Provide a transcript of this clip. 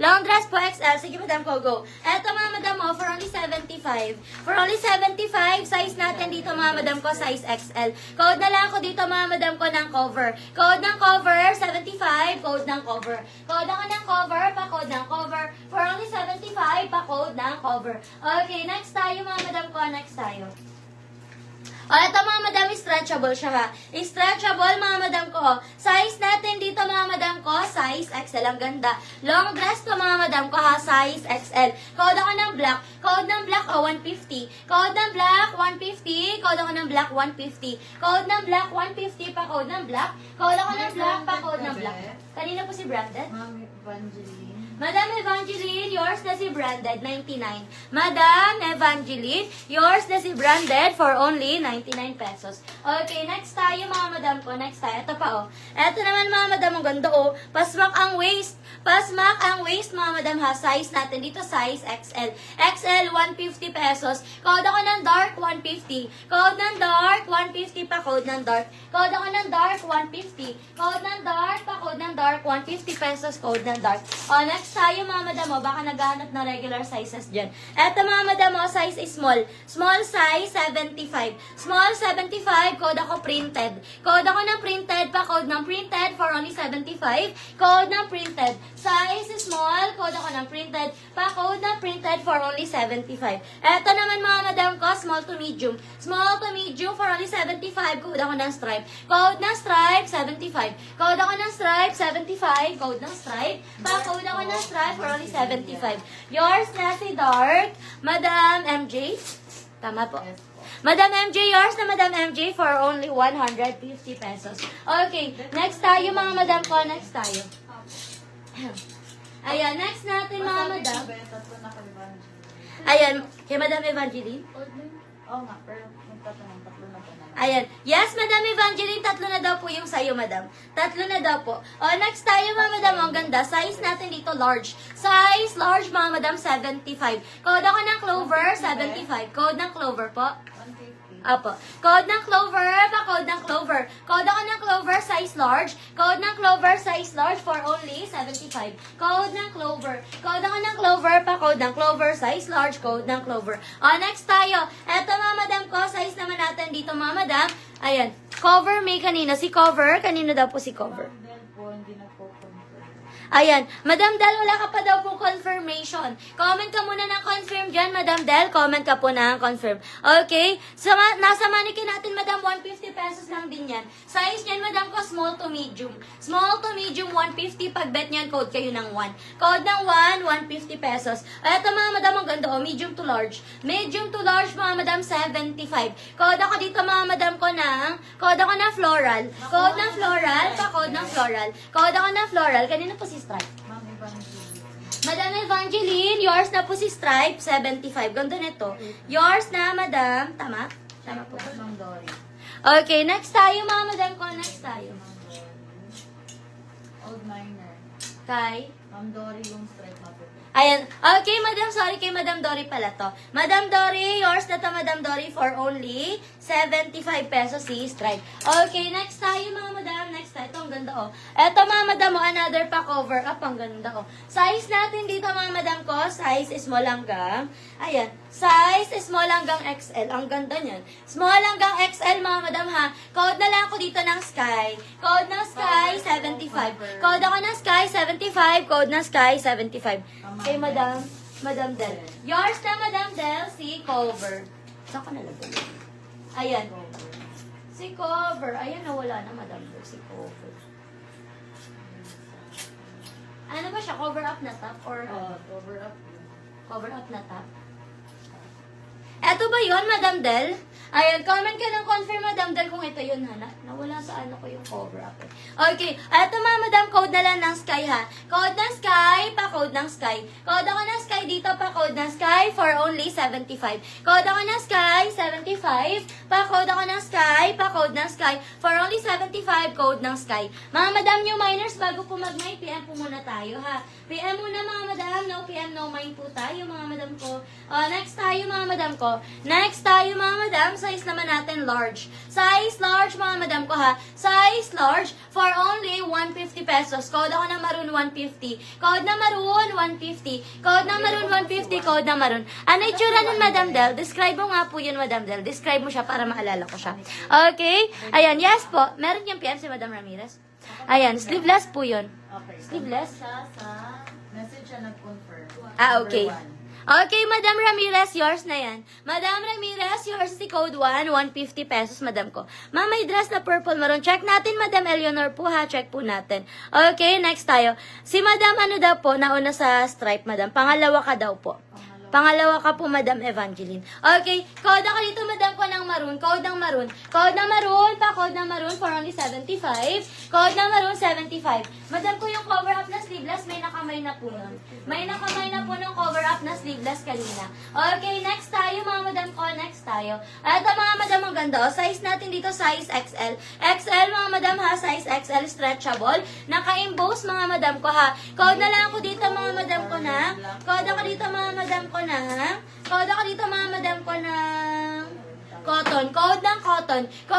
Long dress po XL. Sige, madam ko, go. Eto, mga madam, oh, for only 75. For only 75, size natin dito, mga madam ko, size XL. Code na lang ako dito, mga madam ko, ng cover. Code ng cover, 75. Code ng cover. Code ako ng cover, pa-code ng cover. For only 75, pa-code ng cover. Okay, next tayo, mga madam ko, next tayo. O, ito mga madam, stretchable siya ha. Stretchable, mga madam ko. Size natin dito, mga madam ko, size XL. Ang ganda. Long dress to, mga madam ko ha, size XL. Code ako ng black. Code ng black, 150. Code ng black, 150. Code ako ng black, 150. Code ng black, 150. Pa-code ng black. Code ako ng black, pa-code ng black. Kanina po si branded? Mami Evangeline. Madam Evangeline, yours na si branded, 99. Madam Evangeline, yours na si branded for only 99 pesos. Okay, next tayo mga madam ko. Next tayo. Ito pa oh. Ito naman mga madam, ang ganda oh. Pasmak ang waist. Pasmak ang waist mga madam ha. Size natin dito, size XL. XL, 150 pesos. Code ako ng dark, 150. Code ng dark, 150 pa. Code ng dark. Code ako ng dark, 150. Code ng dark pa. Code ng dark, 150 pesos. Code ng dark. O, next tayo mga madam o. Baka naghahanap na regular sizes dyan. Eto mga madam o, size is small. Small size, 75. Small 75, code ako printed. Code ako ng printed pa. Code ng printed for only 75. Code ng printed. Size is small, code ako ng printed. Pa, code ng printed for only 75. Eto naman mga madam ko, small to medium. Small to medium for only 75. Code ako ng stripe. Code ng stripe, 75. Code ako ng stripe, 75. Code ng stripe. Pa, code ako ng stripe for only 75. Yours na si Dark, Madam MJ. Tama po. Yes po. Madam MJ, yours na Madam MJ for only 150 pesos. Okay, next tayo mga madam ko, next tayo. Ayan, next natin mga madam. Tatlo na kay Evangeline. Ayan, kay Madam Evangeline. Oo nga, pero magtatanong, tatlo na po na. Ayan. Yes, Madam Evangeline, tatlo na daw po yung sayo, madam. Tatlo na daw po. O, next tayo, mga madam. Ang ganda. Size natin dito, large. Size, large, mga madam, 75. Code ako ng Clover, 75. Code ng Clover po. 150. Apo. Code ng Clover, pa-code ng Clover. Code ako ng Clover, size large. Code ng Clover, size large for only 75. Code ng Clover. Code ako ng Clover, pa-code ng Clover, size large. Code ng Clover. O, next tayo. Eto, mga madam ko, size naman natin dito, mga madam. Ayan. Cover may kanina. Si Cover, kanino daw po si Cover? Del po, hindi na po confirm. Ayan. Madam Del, wala ka pa daw pong confirmation. Comment ka muna ng confirm dyan, Madam Del. Comment ka po ng confirm. Okay? So, nasa mannequin natin, Madam, 150 pesos lang din yan. Size niyan, Madam ko, small to medium. Small to medium, 150. Pag bet niyan, code kayo ng 1. Code ng 1, 150 pesos. Eto mga Madam, ang ganda. Oh, medium to large. Medium to large, mga Madam, 75. Code ako dito, mga Madam ko ng, code ako ng floral. Code ng floral, pa code ng floral. Code ako ng floral. Kanina po si Stripe. Mami Evangeline. Madam Evangeline, yours na po si Stripe, 75. Ganda nito. Yours na, Madam. Tama? Tama po. Ma'am Dory. Okay, next tayo, mga Madam ko. Next tayo. Ma'am Dory. Old Miner. Kay? Ma'am Dory yung stripe natin. Ayan. Okay, Madam. Sorry, kay Madam Dory pala to. Madam Dory, yours na to, Madam Dory, for only 75 pesos si Stripe. Okay, next tayo, mga Madam. Next tayo. Ito, ang ganda, oh. Ito, mga Madam, oh, another pa cover up. Ang ganda, oh. Size natin dito, mga Madam ko. Size is small hanggang. Ayan. Size is small hanggang XL. Ang ganda niyan. Small hanggang XL, mga Madam, ha. Code na lang ako dito ng Sky. Code ng Sky, 75. Code ako ng Sky, 75. Code ng Sky, 75. Okay, Madam. Madam Del. Yours na, Madam Del, si Cover. Saan ko nalagay? Ayan. Si Cover. Ayan, nawala na, Madam Del. Si Cover. Ano ba siya? Cover up na top? Or Cover up yun. cover up na top? Eto ba yun, Madam Del? Ayan, comment ka ng confirm, Madam Del, kung ito yun, ha? Nawala sa ano ko yung cover up. Eh. Okay, eto mga Madam, code na lang ng Sky, ha? Code ng Sky, pa-code ng Sky. Code ako ng Sky dito, pa-code ng Sky for only 75. Code ako ng Sky, 75. Pa-code ako ng Sky, pa-code ng Sky for only 75. Code ng Sky. Mga Madam, new miners, bago po mag-night, PM po muna tayo, ha? PM muna, mga Madam. No PM, no mind po tayo, mga Madam ko. Next tayo, mga Madam ko. Next tayo, mga Madam. Size naman natin large. Size large. large mga madam ko ha. Size large for only 150 pesos. Code ako ng maroon 150. Code na maroon 150. Code na maroon 150. Code na maroon. Ano itsura nun, Madam Del? Describe mo nga po yun, Madam Del. Describe mo siya para maalala ko siya. Okay? Ayan, yes po. Meron yung PM si Madam Ramirez. Ayan, sleeveless po yun. Okay. Sleeveless? Siya sa message siya nag-confirm. Ah, okay. Number 1. Okay, Madam Ramirez, yours na yan. Madam Ramirez, yours si code 1, 150 pesos, Madam ko. Ma'am, may dress na purple maroon. Check natin, Madam Eleanor po ha. Check po natin. Okay, next tayo. Si Madam ano daw po, nauna sa stripe, Madam. Pangalawa ka daw po. Pangalawa ka po, Madam Evangeline. Okay, code ako dito, Madam ko ng maroon. Code ng maroon. Code ng maroon, code ng maroon for only 75. Code ng maroon, 75. Madam ko yung cover up na sleeveless, may nakamay na po nun. May nakamay na po ng cover up na sleeveless kanina. Okay, next tayo, mga Madam ko. Next tayo. Ito, mga Madam, ang ganda. O, size natin dito, size XL. XL, mga Madam ha, size XL, stretchable. Naka-emboss, mga Madam ko ha. Code na lang ako dito, mga Madam ko na. Code ako dito, mga Madam ko na. Code ako dito, mga Madam ko na cotton. Code ng cotton.